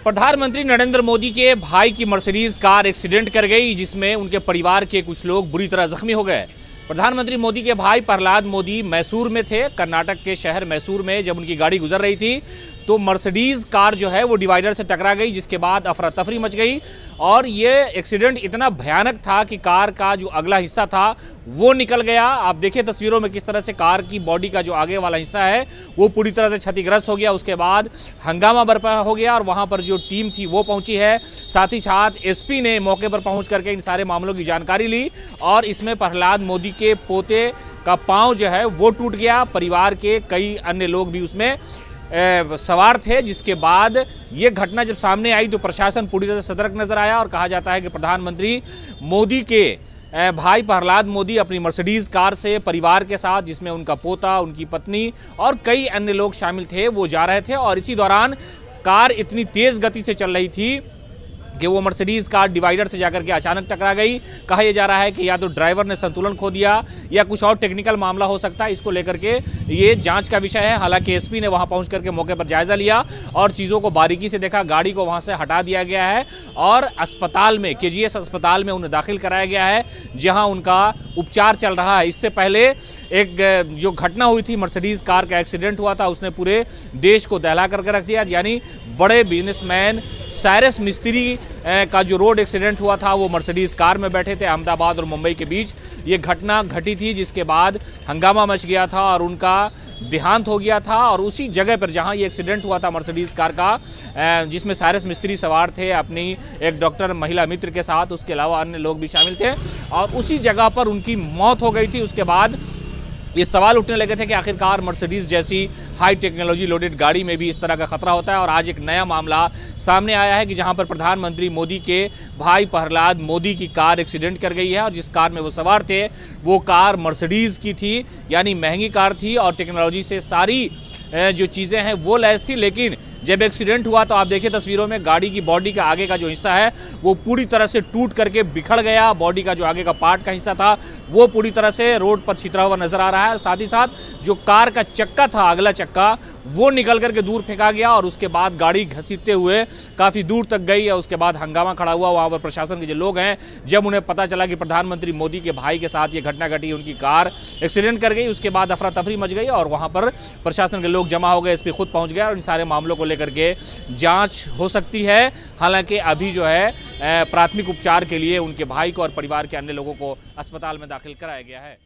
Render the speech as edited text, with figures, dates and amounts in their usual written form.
प्रधानमंत्री नरेंद्र मोदी के भाई की मर्सिडीज कार एक्सीडेंट कर गई, जिसमें उनके परिवार के कुछ लोग बुरी तरह जख्मी हो गए। प्रधानमंत्री मोदी के भाई प्रहलाद मोदी मैसूर में थे। कर्नाटक के शहर मैसूर में जब उनकी गाड़ी गुजर रही थी तो मर्सिडीज कार जो है वो डिवाइडर से टकरा गई, जिसके बाद अफरा तफरी मच गई। और ये एक्सीडेंट इतना भयानक था कि कार का जो अगला हिस्सा था वो निकल गया। आप देखिए तस्वीरों में किस तरह से कार की बॉडी का जो आगे वाला हिस्सा है वो पूरी तरह से क्षतिग्रस्त हो गया। उसके बाद हंगामा बरपा हो गया और वहां पर जो टीम थी वो पहुंची है। साथ ही साथ एसपी ने मौके पर पहुंच करके इन सारे मामलों की जानकारी ली और इसमें प्रहलाद मोदी के पोते का पांव जो है वो टूट गया। परिवार के कई अन्य लोग भी उसमें सवार थे, जिसके बाद ये घटना जब सामने आई तो प्रशासन पूरी तरह से सतर्क नजर आया और कहा जाता है कि प्रधानमंत्री मोदी के भाई प्रहलाद मोदी अपनी मर्सिडीज कार से परिवार के साथ, जिसमें उनका पोता, उनकी पत्नी और कई अन्य लोग शामिल थे, वो जा रहे थे। और इसी दौरान कार इतनी तेज गति से चल रही थी कि वो मर्सिडीज कार डिवाइडर से जाकर के अचानक टकरा गई। कहा यह जा रहा है कि या तो ड्राइवर ने संतुलन खो दिया या कुछ और टेक्निकल मामला हो सकता है। इसको लेकर के ये जांच का विषय है। हालांकि एसपी ने वहां पहुंच करके मौके पर जायजा लिया और चीज़ों को बारीकी से देखा। गाड़ी को वहां से हटा दिया गया है और अस्पताल में, केजीएस अस्पताल में उन्हें दाखिल कराया गया है, जहाँ उनका उपचार चल रहा है। इससे पहले एक जो घटना हुई थी, मर्सिडीज कार का एक्सीडेंट हुआ था, उसने पूरे देश को दहला करके रख दिया। यानी बड़े बिजनेसमैन साइरस मिस्त्री का जो रोड एक्सीडेंट हुआ था वो मर्सिडीज कार में बैठे थे। अहमदाबाद और मुंबई के बीच ये घटना घटी थी, जिसके बाद हंगामा मच गया था और उनका देहांत हो गया था। और उसी जगह पर जहां ये एक्सीडेंट हुआ था मर्सिडीज कार का, जिसमें साइरस मिस्त्री सवार थे अपनी एक डॉक्टर महिला मित्र के साथ, उसके अलावा अन्य लोग भी शामिल थे, और उसी जगह पर उनकी मौत हो गई थी। उसके बाद ये सवाल उठने लगे थे कि आखिरकार मर्सिडीज जैसी हाई टेक्नोलॉजी लोडेड गाड़ी में भी इस तरह का खतरा होता है। और आज एक नया मामला सामने आया है कि जहां पर प्रधानमंत्री मोदी के भाई प्रहलाद मोदी की कार एक्सीडेंट कर गई है और जिस कार में वो सवार थे वो कार मर्सिडीज की थी, यानी महंगी कार थी और टेक्नोलॉजी से सारी जो चीज़ें हैं वो लैस थी। लेकिन जब एक्सीडेंट हुआ तो आप देखिए तस्वीरों में गाड़ी की बॉडी का आगे का जो हिस्सा है वो पूरी तरह से टूट करके बिखर गया। बॉडी का जो आगे का पार्ट का हिस्सा था वो पूरी तरह से रोड पर छितरा हुआ नजर आ रहा है। और साथ ही साथ जो कार का चक्का था, अगला चक्का, वो निकल करके दूर फेंका गया और उसके बाद गाड़ी घसीटते हुए काफ़ी दूर तक गई। और उसके बाद हंगामा खड़ा हुआ। वहाँ पर प्रशासन के जो लोग हैं, जब उन्हें पता चला कि प्रधानमंत्री मोदी के भाई के साथ ये घटना घटी, उनकी कार एक्सीडेंट कर गई, उसके बाद अफरा तफरी मच गई और वहाँ पर प्रशासन के लोग जमा हो गए। एसपी खुद पहुँच गया और इन सारे मामलों को लेकर के जांच हो सकती है। हालांकि अभी जो है प्राथमिक उपचार के लिए उनके भाई को और परिवार के अन्य लोगों को अस्पताल में दाखिल कराया गया है।